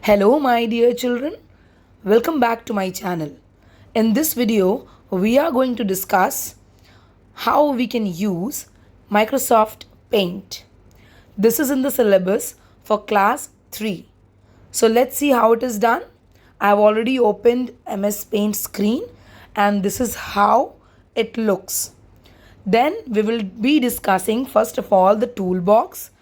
Hello my dear children, welcome back to my channel. In this video, we are going to discuss how we can use Microsoft Paint. This is in the syllabus for class 3. So let's see how it is done. I have already opened MS Paint screen and this is how it looks. Then we will be discussing first of all the toolbox.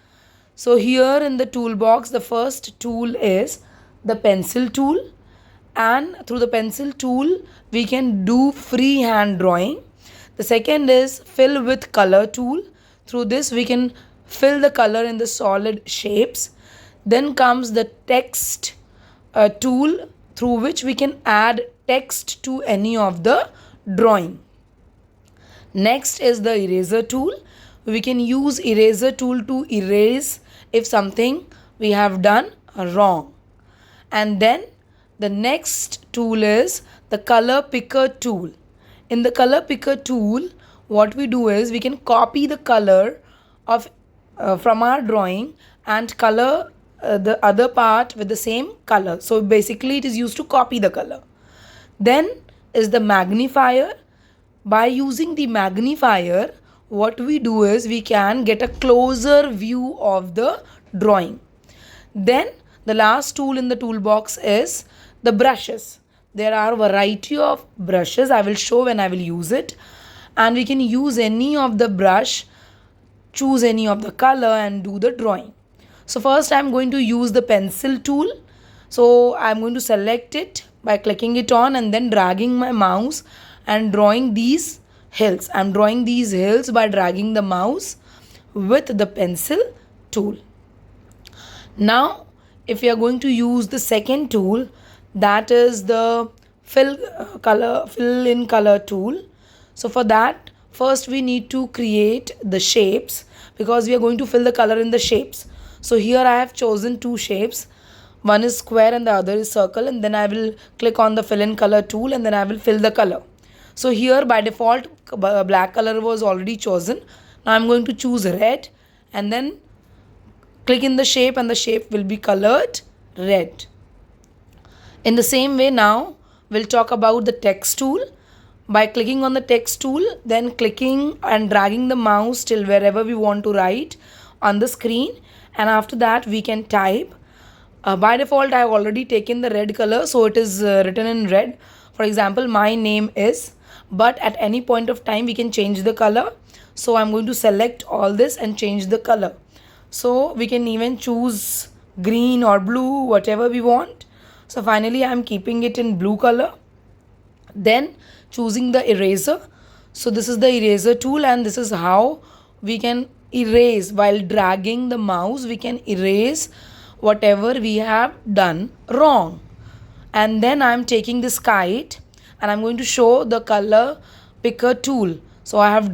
So here in the toolbox, the first tool is the pencil tool, and through the pencil tool we can do freehand drawing. The second is fill with color tool. Through this we can fill the color in the solid shapes. Then comes the text tool, through which we can add text to any of the drawing. Next is the eraser tool. We can use eraser tool to erase if something we have done wrong. And then the next tool is the color picker tool. In the color picker tool, what we do is we can copy the color of from our drawing and color the other part with the same color. So basically it is used to copy the color. Then is the magnifier. By using the magnifier, what we do is we can get a closer view of the drawing. Then the last tool in the toolbox is the brushes. There are a variety of brushes. I will show when I will use it. And we can use any of the brush, choose any of the color and do the drawing. So first I am going to use the pencil tool. So I am going to select it by clicking it on and then dragging my mouse and drawing these hills. I am drawing these hills by dragging the mouse with the pencil tool. Now if we are going to use the second tool, that is the fill in color tool. So for that, first we need to create the shapes, because we are going to fill the color in the shapes. So here I have chosen two shapes. One is square and the other is circle, and then I will click on the fill in color tool and then I will fill the color. So here by default black color was already chosen. Now I'm going to choose red and then click in the shape and the shape will be colored red. In the same way, now we'll talk about the text tool. By clicking on the text tool, then clicking and dragging the mouse till wherever we want to write on the screen, and after that we can type. By default I have already taken the red color, so it is written in red. For example, my name is, but at any point of time we can change the color. So I'm going to select all this and change the color. So we can even choose green or blue, whatever we want. So finally I am keeping it in blue color. Then choosing the eraser. So this is the eraser tool and this is how we can erase. While dragging the mouse, we can erase whatever we have done wrong. And then I am taking this kite and I am going to show the color picker tool. So I have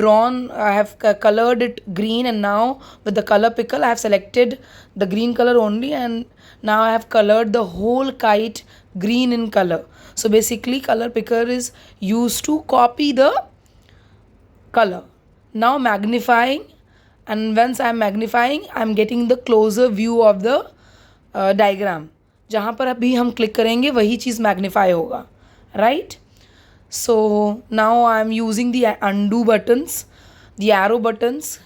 colored it green, and now with the color picker I have selected the green color only, and now I have colored the whole kite green in color. So basically color picker is used to copy the color. Now magnifying, and once I am magnifying I am getting the closer view of the diagram. जहाँ पर अभी हम click करेंगे वही चीज़ magnify होगा, right? So now I am using the undo buttons, the arrow buttons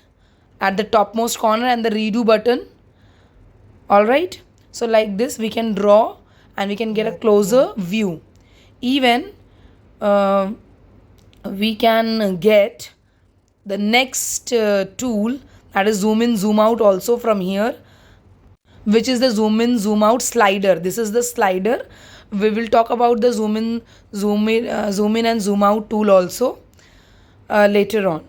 at the topmost corner and the redo button. Alright, so like this we can draw and we can get a closer view. Even we can get the next tool, that is zoom in zoom out, also from here, which is the zoom in zoom out slider. This is the slider. We will talk about the zoom in and zoom out tool also later on.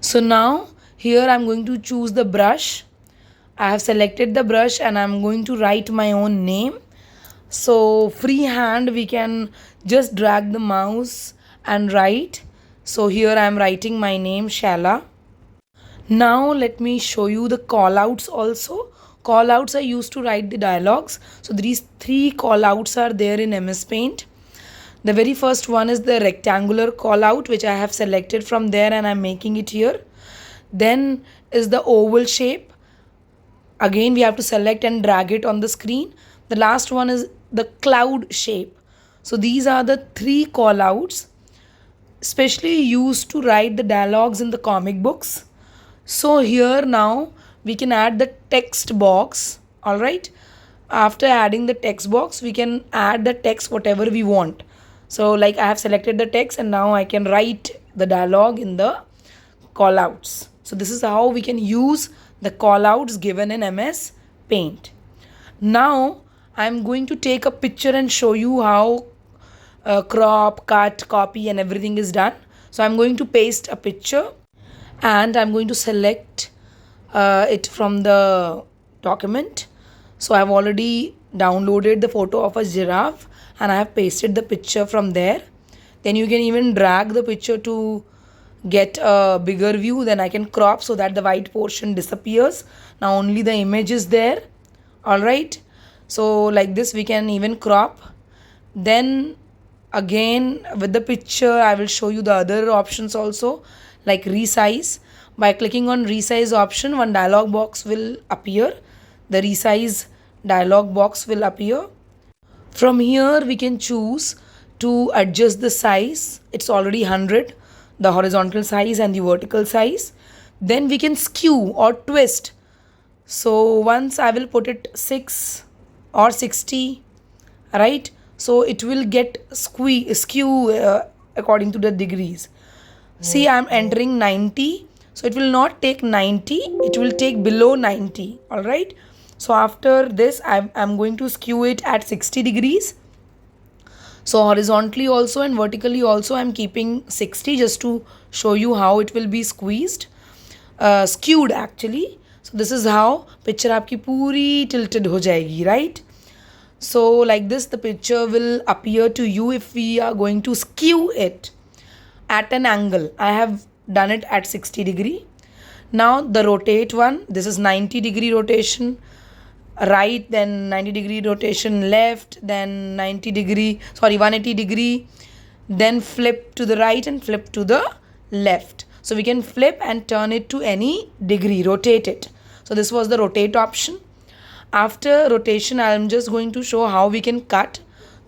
So now here I am going to choose the brush. I have selected the brush and I am going to write my own name. So freehand we can just drag the mouse and write. So here I am writing my name, Shala. Now let me show you the callouts also. Callouts are used to write the dialogues. So these three callouts are there in MS Paint. The very first one is the rectangular callout, which I have selected from there and I'm making it here. Then is the oval shape. Again, we have to select and drag it on the screen. The last one is the cloud shape. So these are the three callouts especially used to write the dialogues in the comic books. So here now we can add the text box. All right. After adding the text box, we can add the text whatever we want. So like I have selected the text and now I can write the dialogue in the callouts. So this is how we can use the callouts given in MS Paint. Now I'm going to take a picture and show you how crop, cut, copy and everything is done. So I'm going to paste a picture and I'm going to select it from the document. So I've already downloaded the photo of a giraffe and I have pasted the picture from there. Then you can even drag the picture to get a bigger view. Then I can crop so that the white portion disappears. Now only the image is there. All right. So like this we can even crop. Then again with the picture I will show you the other options also, like resize. By clicking on resize option, one dialog box will appear. The resize dialog box will appear. From here we can choose to adjust the size. It's already 100, the horizontal size and the vertical size. Then we can skew or twist. So once I will put it 6 or 60, right? So it will get skew according to the degrees. See, I'm entering 90. So it will not take 90. It will take below 90. All right. So after this, I'm going to skew it at 60 degrees. So horizontally also and vertically also I'm keeping 60 just to show you how it will be skewed actually. So this is how picture आपकी पूरी tilted हो जाएगी, right? So like this the picture will appear to you if we are going to skew it at an angle. I have done it at 60 degree. Now the rotate one, this is 90 degree rotation right, then 90 degree rotation left, then 180 degree, then flip to the right and flip to the left. So we can flip and turn it to any degree, rotate it. So this was the rotate option. After rotation, I am just going to show how we can cut.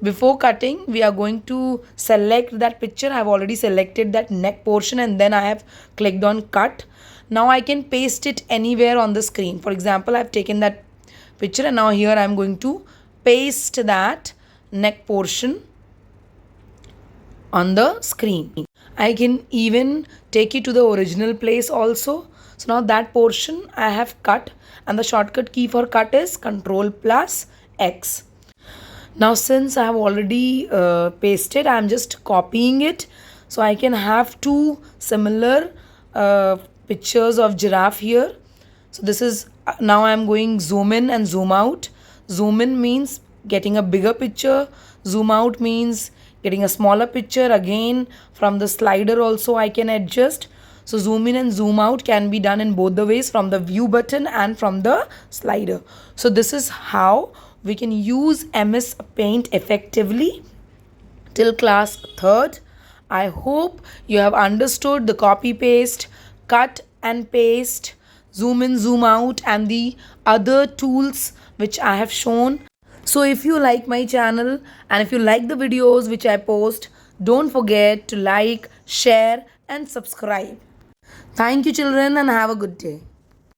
Before cutting, we are going to select that picture. I have already selected that neck portion and then I have clicked on cut. Now I can paste it anywhere on the screen. For example, I have taken that picture and now here I am going to paste that neck portion on the screen. I can even take it to the original place also. So now that portion I have cut and the shortcut key for cut is Ctrl+X. Now since I have already pasted, I am just copying it. So I can have two similar pictures of giraffe here. So this is now I am going zoom in and zoom out. Zoom in means getting a bigger picture. Zoom out means getting a smaller picture. Again from the slider also I can adjust. So zoom in and zoom out can be done in both the ways, from the view button and from the slider. So this is how we can use MS Paint effectively till class 3rd. I hope you have understood the copy paste, cut and paste, zoom in, zoom out and the other tools which I have shown. So if you like my channel and if you like the videos which I post, don't forget to like, share and subscribe. Thank you children and have a good day.